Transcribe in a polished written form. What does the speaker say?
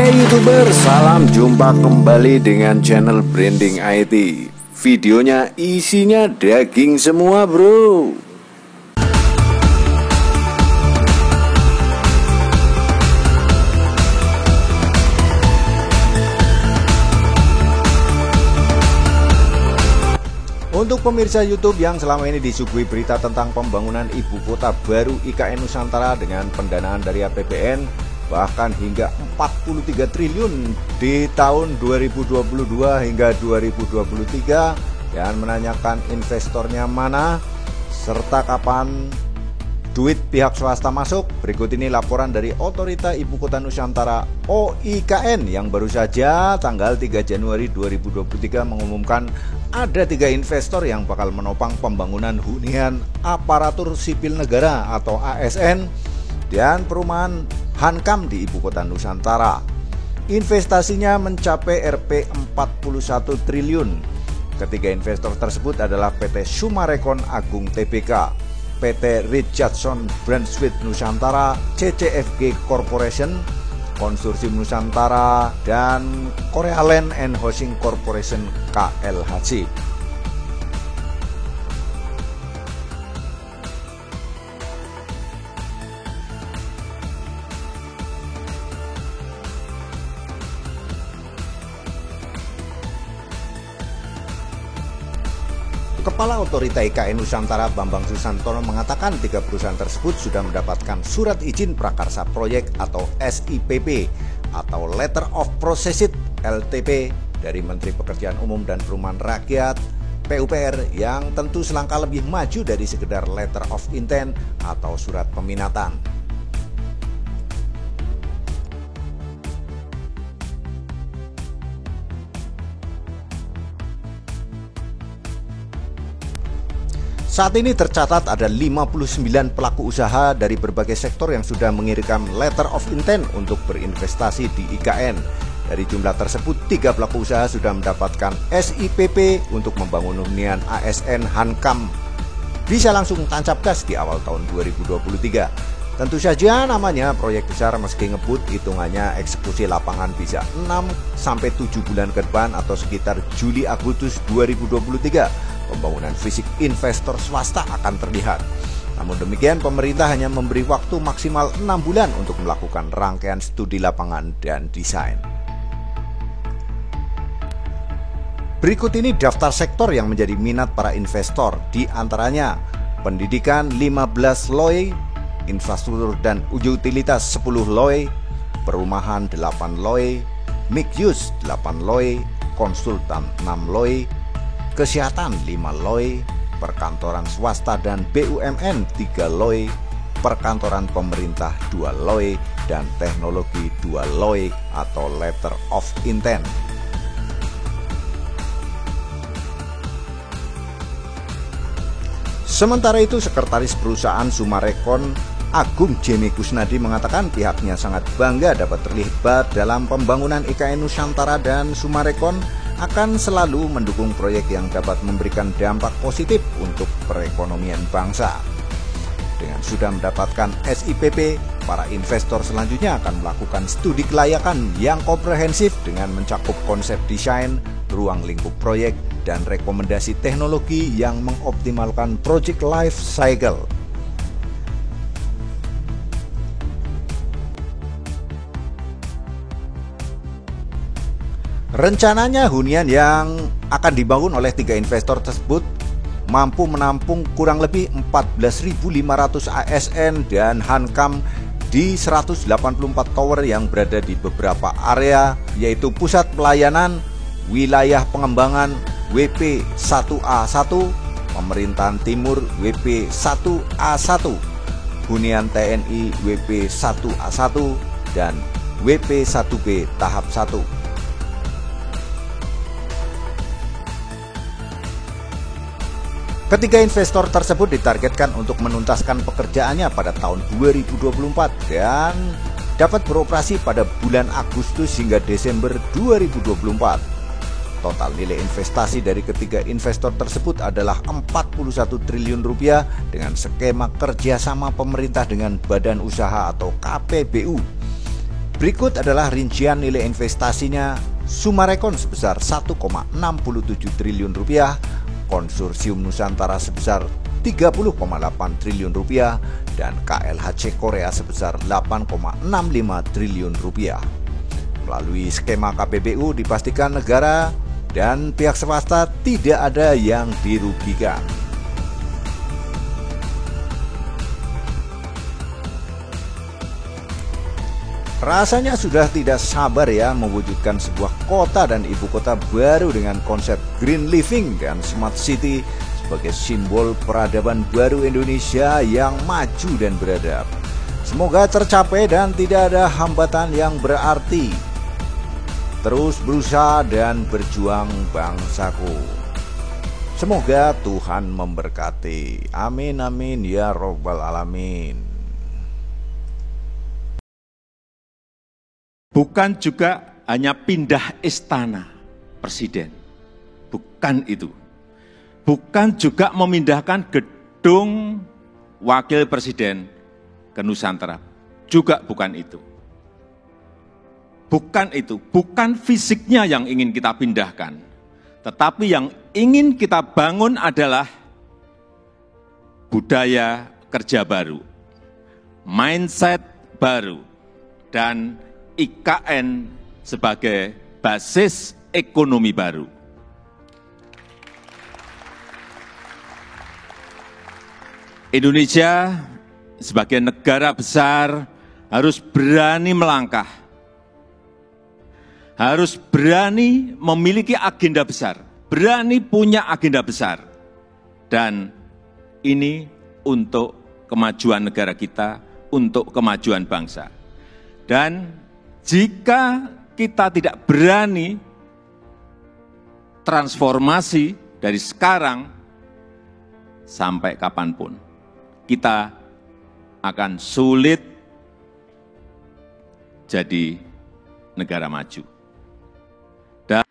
Hai YouTuber, salam jumpa kembali dengan channel Branding IT. Videonya isinya daging semua bro. Untuk pemirsa YouTube yang selama ini disuguhi berita tentang pembangunan ibu kota baru IKN Nusantara dengan pendanaan dari APBN bahkan hingga 43 triliun di tahun 2022 hingga 2023 dan menanyakan investornya mana serta kapan duit pihak swasta masuk, berikut ini laporan dari Otorita Ibu Kota Nusantara OIKN yang baru saja tanggal 3 Januari 2023 mengumumkan ada 3 investor yang bakal menopang pembangunan hunian aparatur sipil negara atau ASN dan perumahan Hankam di Ibu Kota Nusantara. Investasinya mencapai Rp 41 triliun. Ketiga investor tersebut adalah PT Sumarekon Agung Tbk, PT Richardson Brunswick Nusantara, CCFG Corporation, Konsorsium Nusantara, dan Korea Land and Housing Corporation KLHC. Kepala Otorita IKN Nusantara Bambang Susantono mengatakan 3 perusahaan tersebut sudah mendapatkan surat izin prakarsa proyek atau SIPP atau Letter of Processed LTP dari Menteri Pekerjaan Umum dan Perumahan Rakyat PUPR yang tentu selangkah lebih maju dari sekedar Letter of Intent atau surat peminatan. Saat ini tercatat ada 59 pelaku usaha dari berbagai sektor yang sudah mengirimkan letter of intent untuk berinvestasi di IKN. Dari jumlah tersebut, 3 pelaku usaha sudah mendapatkan SIPP untuk membangun hunian ASN Hankam. Bisa langsung tancap gas di awal tahun 2023. Tentu saja namanya proyek besar meski ngebut, hitungannya eksekusi lapangan bisa 6-7 bulan ke depan atau sekitar Juli-Agustus 2023. Pembangunan fisik investor swasta akan terlihat. Namun demikian, pemerintah hanya memberi waktu maksimal 6 bulan untuk melakukan rangkaian studi lapangan dan desain. Berikut ini daftar sektor yang menjadi minat para investor, di antaranya pendidikan 15 LOI, infrastruktur dan utilitas 10 LOI, perumahan 8 LOI, mixed use 8 LOI, konsultan 6 LOI, kesehatan 5 LOI, perkantoran swasta dan BUMN 3 LOI, perkantoran pemerintah 2 LOI, dan teknologi 2 LOI atau Letter of Intent. Sementara itu, Sekretaris Perusahaan Sumarekon Agung Jemi Kusnadi mengatakan pihaknya sangat bangga dapat terlibat dalam pembangunan IKN Nusantara dan Sumarekon akan selalu mendukung proyek yang dapat memberikan dampak positif untuk perekonomian bangsa. Dengan sudah mendapatkan SIPP, para investor selanjutnya akan melakukan studi kelayakan yang komprehensif dengan mencakup konsep desain, ruang lingkup proyek, dan rekomendasi teknologi yang mengoptimalkan project life cycle. Rencananya hunian yang akan dibangun oleh 3 investor tersebut mampu menampung kurang lebih 14.500 ASN dan Hankam di 184 tower yang berada di beberapa area, yaitu Pusat Pelayanan, Wilayah Pengembangan WP 1A1, Pemerintahan Timur WP 1A1, Hunian TNI WP 1A1, dan WP 1B tahap 1. Ketiga investor tersebut ditargetkan untuk menuntaskan pekerjaannya pada tahun 2024 dan dapat beroperasi pada bulan Agustus hingga Desember 2024. Total nilai investasi dari ketiga investor tersebut adalah 41 triliun rupiah dengan skema kerjasama pemerintah dengan badan usaha atau KPBU. Berikut adalah rincian nilai investasinya. Sumarekon sebesar 1,67 triliun rupiah, Konsorsium Nusantara sebesar 30,8 triliun rupiah, dan KLHC Korea sebesar 8,65 triliun rupiah. Melalui skema KPBU dipastikan negara dan pihak swasta tidak ada yang dirugikan. Rasanya sudah tidak sabar ya mewujudkan sebuah kota dan ibu kota baru dengan konsep green living dan smart city sebagai simbol peradaban baru Indonesia yang maju dan beradab. Semoga tercapai dan tidak ada hambatan yang berarti. Terus berusaha dan berjuang bangsaku. Semoga Tuhan memberkati. Amin amin ya robbal alamin. Bukan juga hanya pindah istana presiden. Bukan itu. Bukan juga memindahkan gedung wakil presiden ke Nusantara. Juga bukan itu. Bukan itu. Bukan fisiknya yang ingin kita pindahkan. Tetapi yang ingin kita bangun adalah budaya kerja baru, mindset baru, dan IKN sebagai basis ekonomi baru. Indonesia sebagai negara besar harus berani melangkah, harus berani memiliki agenda besar, berani punya agenda besar. Dan ini untuk kemajuan negara kita, untuk kemajuan bangsa. Dan jika kita tidak berani transformasi dari sekarang sampai kapanpun, kita akan sulit jadi negara maju. Dan